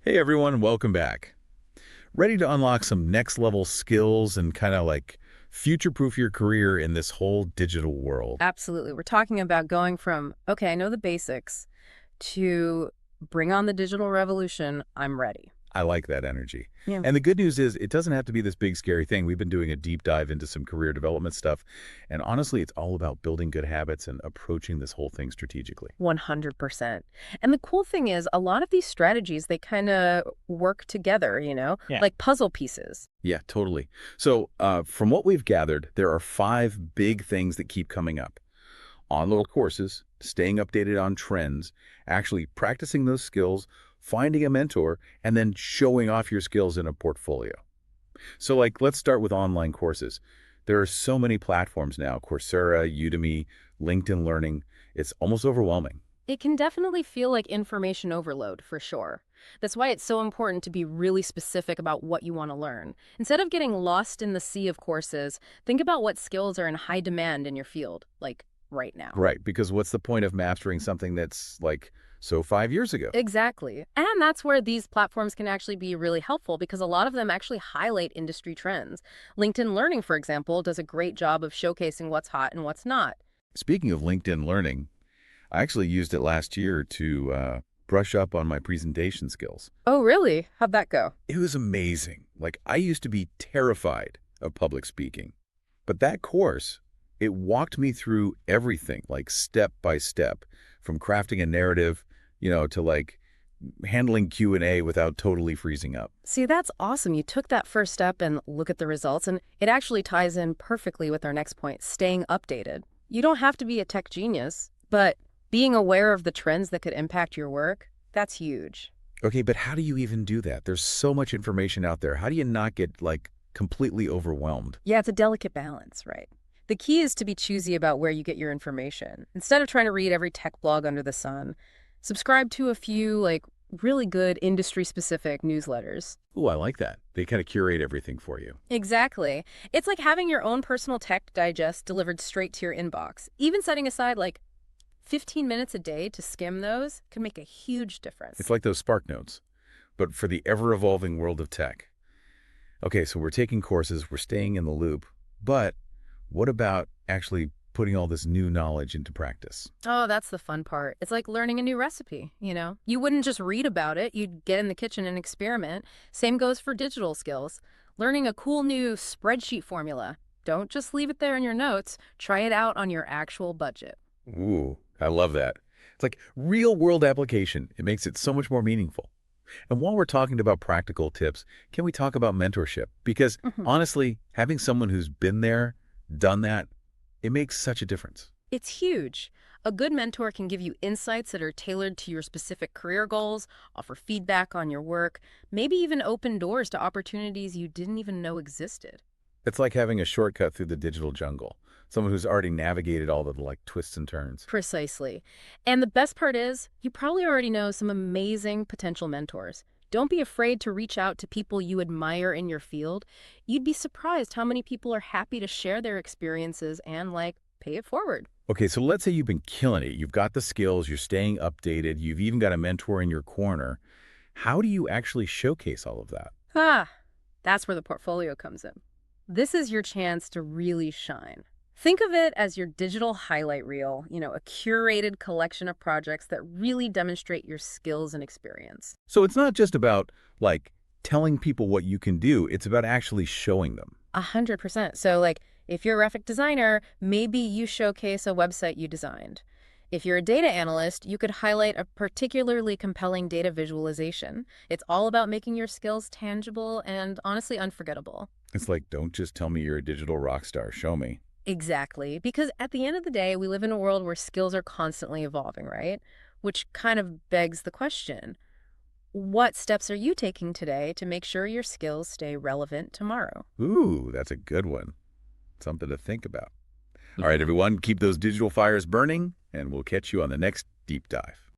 Hey everyone, welcome back. Ready to unlock some next level skills and kind of like future-proof your career in this whole digital world? Absolutely. We're talking about going from, okay, I know the basics, to bring on the digital revolution. I'm ready. I like that energy. Yeah. And the good news is it doesn't have to be this big scary thing. We've been doing a deep dive into some career development stuff. And honestly, it's all about building good habits and approaching this whole thing strategically. 100%. And the cool thing is, a lot of these strategies, they kind of work together, Yeah. like puzzle pieces. Yeah, totally. So from what we've gathered, there are 5 big things that keep coming up. Online courses, staying updated on trends, actually practicing those skills, finding a mentor, and then showing off your skills in a portfolio. So let's start with online courses. There are so many platforms now, Coursera, Udemy, LinkedIn Learning. It's almost overwhelming. It can definitely feel like information overload, for sure. That's why it's so important to be really specific about what you want to learn. Instead of getting lost in the sea of courses, think about what skills are in high demand in your field, like right now. Right, because what's the point of mastering something that's so 5 years ago? Exactly. And that's where these platforms can actually be really helpful because a lot of them actually highlight industry trends. LinkedIn Learning, for example, does a great job of showcasing what's hot and what's not. Speaking of LinkedIn Learning, I actually used it last year to brush up on my presentation skills. Oh, really? How'd that go? It was amazing. I used to be terrified of public speaking, but that course, it walked me through everything, step by step, from crafting a narrative, to handling Q&A without totally freezing up. See, that's awesome. You took that first step and look at the results, and it actually ties in perfectly with our next point, staying updated. You don't have to be a tech genius, but being aware of the trends that could impact your work, that's huge. Okay, but how do you even do that? There's so much information out there. How do you not get completely overwhelmed? Yeah, it's a delicate balance, right? The key is to be choosy about where you get your information. Instead of trying to read every tech blog under the sun, subscribe to a few, really good industry-specific newsletters. Ooh, I like that. They kind of curate everything for you. Exactly. It's like having your own personal tech digest delivered straight to your inbox. Even setting aside, 15 minutes a day to skim those can make a huge difference. It's like those Spark Notes, but for the ever-evolving world of tech. Okay, so we're taking courses, we're staying in the loop, but what about actually putting all this new knowledge into practice? Oh, that's the fun part. It's like learning a new recipe. You wouldn't just read about it, you'd get in the kitchen and experiment. Same goes for digital skills. Learning a cool new spreadsheet formula. Don't just leave it there in your notes, try it out on your actual budget. Ooh, I love that. It's like real-world application. It makes it so much more meaningful. And while we're talking about practical tips, can we talk about mentorship? Because Mhm. honestly, having someone who's been there, done that, it makes such a difference. It's huge. A good mentor can give you insights that are tailored to your specific career goals, offer feedback on your work, maybe even open doors to opportunities you didn't even know existed. It's like having a shortcut through the digital jungle. Someone who's already navigated all the twists and turns. Precisely. And the best part is, you probably already know some amazing potential mentors. Don't be afraid to reach out to people you admire in your field. You'd be surprised how many people are happy to share their experiences and, pay it forward. Okay, so let's say you've been killing it. You've got the skills, you're staying updated, you've even got a mentor in your corner. How do you actually showcase all of that? Ah, that's where the portfolio comes in. This is your chance to really shine. Think of it as your digital highlight reel, a curated collection of projects that really demonstrate your skills and experience. So it's not just about telling people what you can do, it's about actually showing them. 100%. So, if you're a graphic designer, maybe you showcase a website you designed. If you're a data analyst, you could highlight a particularly compelling data visualization. It's all about making your skills tangible and honestly unforgettable. It's like, don't just tell me you're a digital rock star, show me. Exactly. Because at the end of the day, we live in a world where skills are constantly evolving, right? Which kind of begs the question, what steps are you taking today to make sure your skills stay relevant tomorrow? Ooh, that's a good one. Something to think about. All right, everyone, keep those digital fires burning, and we'll catch you on the next deep dive.